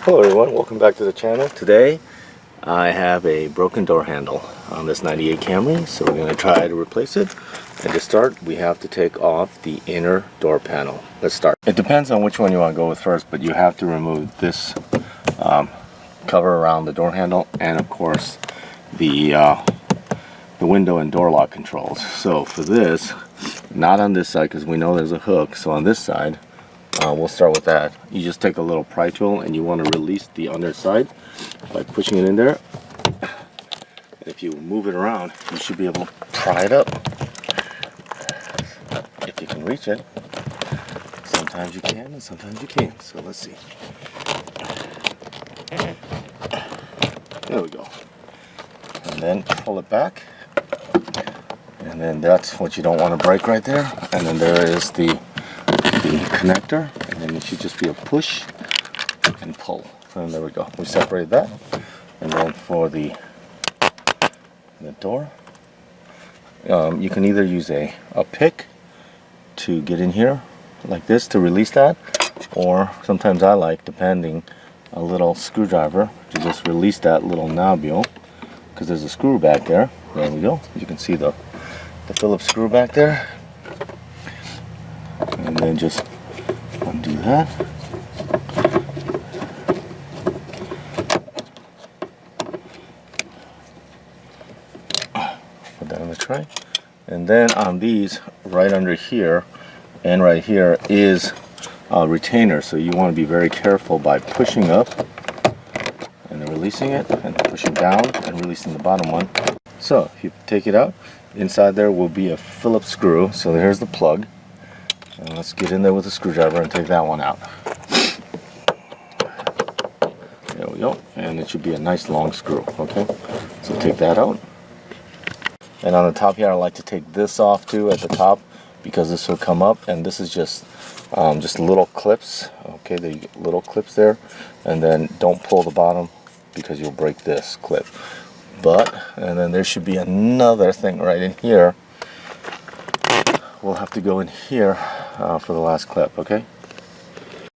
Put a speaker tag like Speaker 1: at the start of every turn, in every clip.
Speaker 1: Hello everyone, welcome back to the channel. Today I have a broken door handle on this 98 Camry, so we're going to try to replace it. And to start, we have to take off the inner door panel. Let's start. It depends on which one you want to go with first, but you have to remove this cover around the door handle and of course the window and door lock controls. So for this, not on this side because we know there's a hook, so on this side we'll start with that. You just take a little pry tool and you want to release the underside by pushing it in there. And if you move it around, you should be able to pry it up. If you can reach it. Sometimes you can and sometimes you can't. So let's see. There we go. And then pull it back. And then that's what you don't want to break right there. And then there is the connector, and then it should just be a push and pull. And there we go. We separated that. And then for the door, you can either use a pick to get in here like this to release that, or sometimes I like, depending, a little screwdriver to just release that little nobule, because there's a screw back there. There we go. You can see the Phillips screw back there. And then just undo that. Put that on the tray. And then on these, right under here and right here is a retainer. So you want to be very careful by pushing up and then releasing it, and pushing down and releasing the bottom one. So if you take it out, inside there will be a Phillips screw. So here's the plug. And let's get in there with a screwdriver and take that one out. There we go. And it should be a nice long screw. Okay, so take that out. And on the top here, I like to take this off too at the top, because this will come up. And this is just little clips. Okay, the little clips there. And then don't pull the bottom because you'll break this clip. And then there should be another thing right in here. We'll have to go in here for the last clip, okay?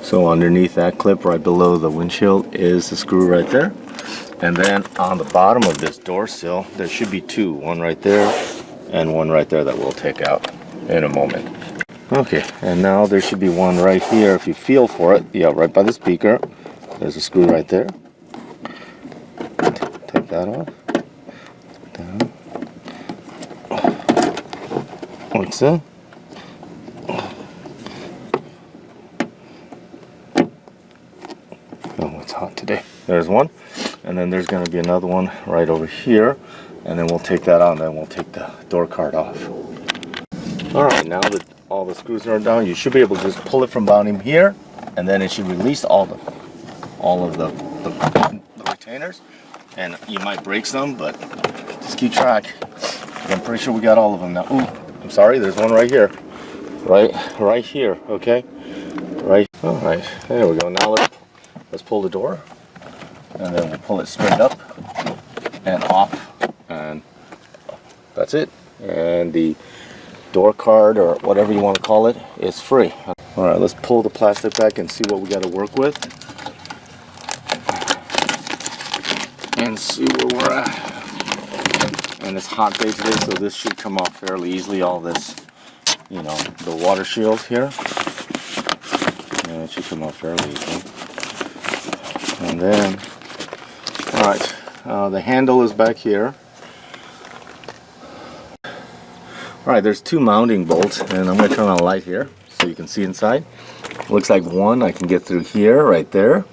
Speaker 1: So underneath that clip, right below the windshield, is the screw right there. And then on the bottom of this door sill, there should be two. One right there and one right there that we'll take out in a moment. Okay, and now there should be one right here if you feel for it. Yeah, right by the speaker. There's a screw right there. Take that off. Down. Like so. Oh, it's hot today. There's one, and then there's going to be another one right over here, and then we'll take that out, and then we'll take the door card off. Alright, now that all the screws are down, you should be able to just pull it from bottom here, and then it should release all of the retainers. And you might break some, but just keep track. I'm pretty sure we got all of them now. Ooh, I'm sorry, there's one right here. Right here, okay? Alright, there we go. Now let's pull the door. And then we'll pull it straight up and off. And that's it. And the door card, or whatever you want to call it, is free. Alright, let's pull the plastic back and see what we got to work with. And see where we're at. And it's hot day today, so this should come off fairly easily. All this, you know, the water shield here. And it should come off fairly easily. And then, alright, the handle is back here. Alright, there's two mounting bolts, and I'm going to turn on a light here so you can see inside. Looks like one I can get through here, right there.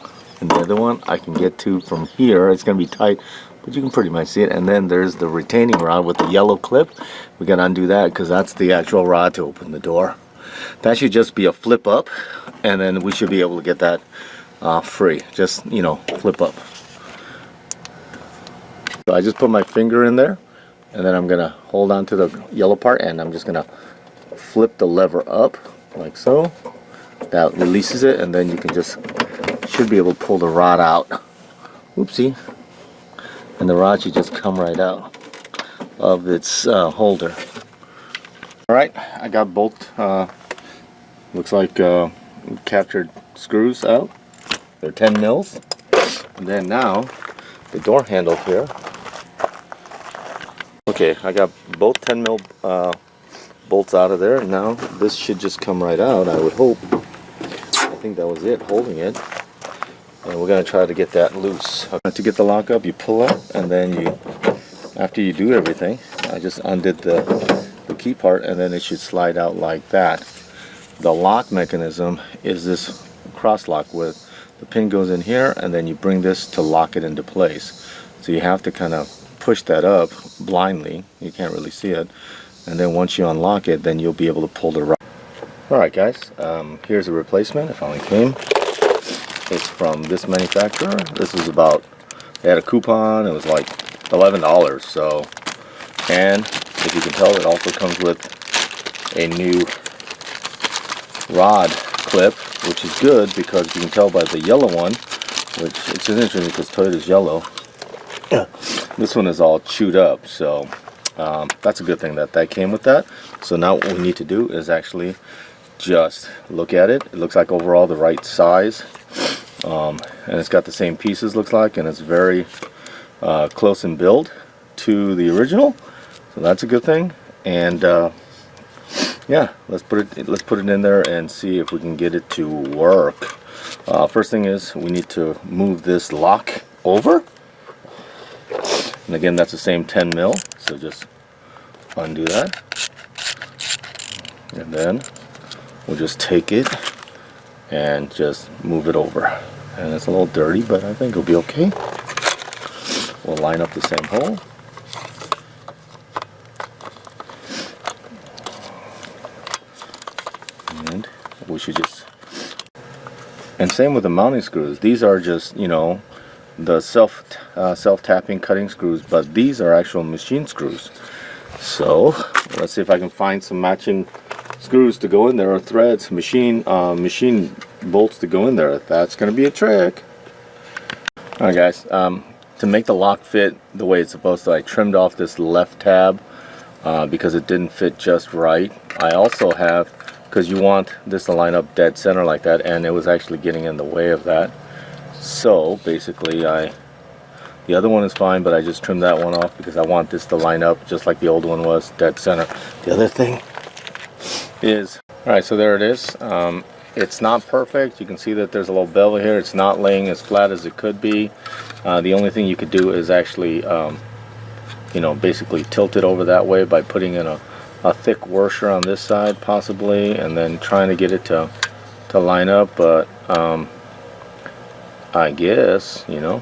Speaker 1: And the other one I can get to from here. It's going to be tight, but you can pretty much see it. And then there's the retaining rod with the yellow clip. We got to undo that because that's the actual rod to open the door. That should just be a flip up, and then we should be able to get that free. Just, you know, flip up. So I just put my finger in there, and then I'm going to hold on to the yellow part, and I'm just going to flip the lever up like so. That releases it, and then you can just should be able to pull the rod out. Oopsie. And the rod should just come right out of its holder. Alright, I got both looks like captured screws out. They're 10 mils. And then now the door handle here. Okay, I got both 10 mil bolts out of there. Now this should just come right out, I would hope. I think that was it holding it. And we're going to try to get that loose. To get the lock up, you pull it, and then you, after you do everything, I just undid the key part, and then it should slide out like that. The lock mechanism is this cross lock with the pin goes in here, and then you bring this to lock it into place. So you have to kind of push that up blindly. You can't really see it. And then once you unlock it, then you'll be able to pull the right. Alright guys, here's a replacement. It finally came. It's from this manufacturer. This was about, they had a coupon, it was like $11. So, and if you can tell, it also comes with a new rod clip, which is good because you can tell by the yellow one, which it's interesting because Toyota's yellow. This one is all chewed up, so that's a good thing that came with that. So now what we need to do is actually just look at it. It looks like overall the right size, and it's got the same pieces, looks like, and it's very close in build to the original, so that's a good thing. And yeah, let's put it in there and see if we can get it to work. First thing is we need to move this lock over, and again that's the same 10 mil, so just undo that, and then we'll just take it and just move it over. And it's a little dirty, but I think it'll be okay. We'll line up the same hole. And we should just, and same with the mounting screws. These are just, you know, the self-tapping cutting screws, but these are actual machine screws. So let's see if I can find some matching screws to go in there, or threads, machine bolts to go in there. That's going to be a trick. Alright guys, to make the lock fit the way it's supposed to, I trimmed off this left tab because it didn't fit just right. I also have, because you want this to line up dead center like that, and it was actually getting in the way of that. So basically the other one is fine, but I just trimmed that one off because I want this to line up just like the old one was, dead center. The other thing is, alright, so there it is. It's not perfect. You can see that there's a little bevel here. It's not laying as flat as it could be. The only thing you could do is actually you know, basically tilt it over that way by putting in a thick washer on this side possibly, and then trying to get it to line up. But I guess, you know.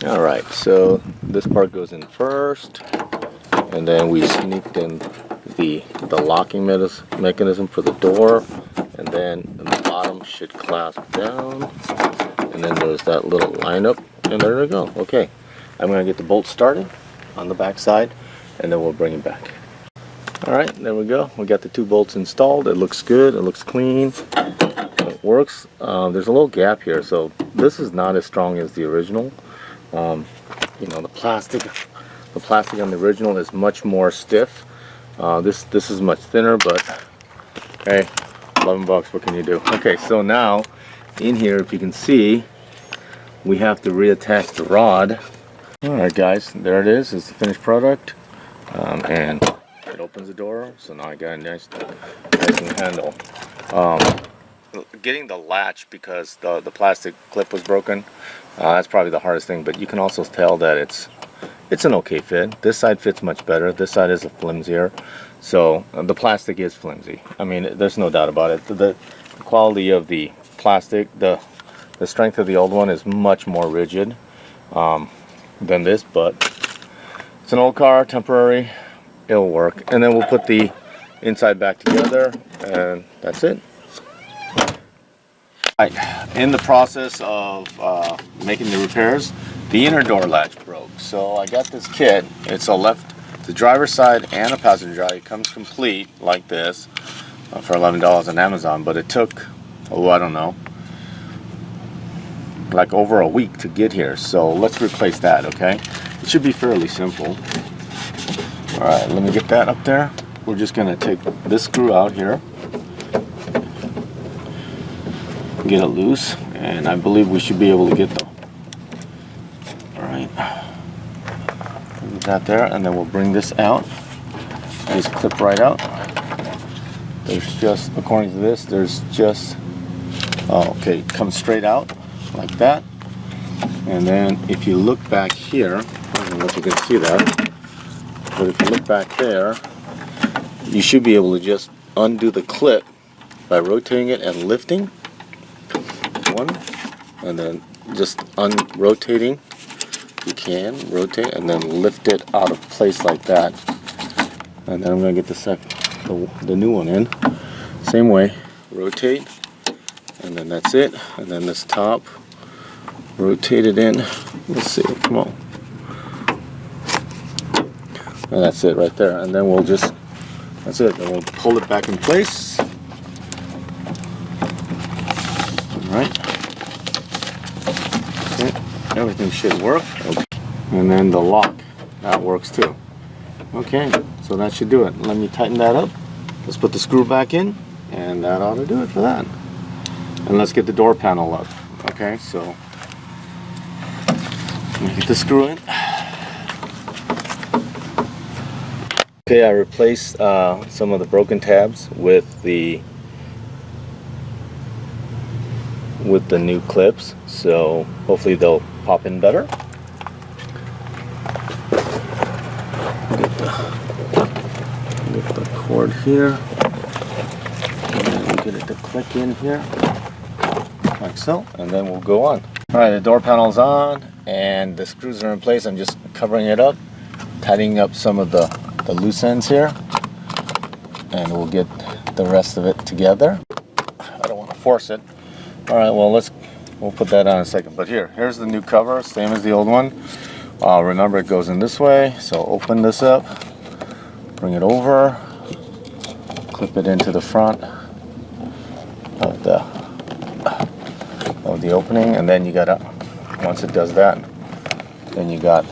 Speaker 1: Alright, so this part goes in first, and then we sneaked in the locking mechanism for the door, and then the bottom should clasp down, and then there's that little lineup, and there we go. Okay, I'm going to get the bolt started on the back side, and then we'll bring it back. Alright, there we go. We got the two bolts installed. It looks good, it looks clean, it works. There's a little gap here, so this is not as strong as the original. You know, the plastic on the original is much more stiff. This is much thinner, but hey, $11, what can you do? Okay, so now in here, if you can see, we have to reattach the rod. Alright guys, there it is. It's the finished product, and it opens the door, so now I got a nice new handle. Getting the latch, because the plastic clip was broken, that's probably the hardest thing, but you can also tell that it's an okay fit. This side fits much better. This side is a flimsier, so the plastic is flimsy. I mean, there's no doubt about it. The quality of the plastic, the strength of the old one is much more rigid than this, but it's an old car, temporary, it'll work. And then we'll put the inside back together, and that's it. In the process of making the repairs, the inner door latch broke. So I got this kit. It's the driver's side and a passenger side. It comes complete like this for $11 on Amazon, but it took, oh, I don't know, like over a week to get here. So let's replace that, okay? It should be fairly simple. Alright, let me get that up there. We're just going to take this screw out here, get it loose, and I believe we should be able to get them. Alright, leave that there, and then we'll bring this out. Just clip right out. There's just, according to this, there's just, oh, okay, it comes straight out like that. And then if you look back here, I don't know if you can see that, but if you look back there, you should be able to just undo the clip by rotating it and lifting one, and then just rotating. You can rotate and then lift it out of place like that. And then I'm going to get the new one in. Same way, rotate, and then that's it. And then this top, rotate it in. Let's see, come on. And that's it right there. And then we'll just, that's it. Then we'll pull it back in place. Alright. Okay. Everything should work. Okay. And then the lock, that works too. Okay, so that should do it. Let me tighten that up. Let's put the screw back in, and that ought to do it for that. And let's get the door panel up. Okay, so let me get the screw in. Okay, I replaced some of the broken tabs with the new clips, so hopefully they'll pop in better. Get the cord here, and then we'll get it to click in here, like so, and then we'll go on. Alright, the door panel's on, and the screws are in place. I'm just covering it up, tightening up some of the loose ends here, and we'll get the rest of it together. I don't want to force it. Alright, well, we'll put that on in a second, but here's the new cover, same as the old one. Remember, it goes in this way, so open this up, bring it over, clip it into the front of the opening, and then you gotta, once it does that, then you got,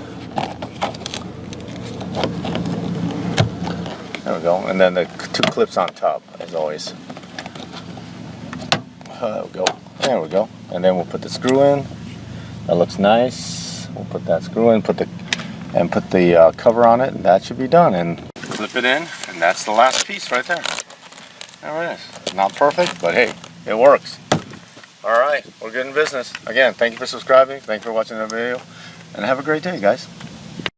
Speaker 1: there we go, and then the two clips on top, as always. There we go, and then we'll put the screw in. That looks nice. We'll put that screw in, put the cover on it, and that should be done. And clip it in, and that's the last piece right there. There it is. Not perfect, but hey, it works. All right, we're good in business. Again, thank you for subscribing. Thank you for watching the video, and have a great day, guys.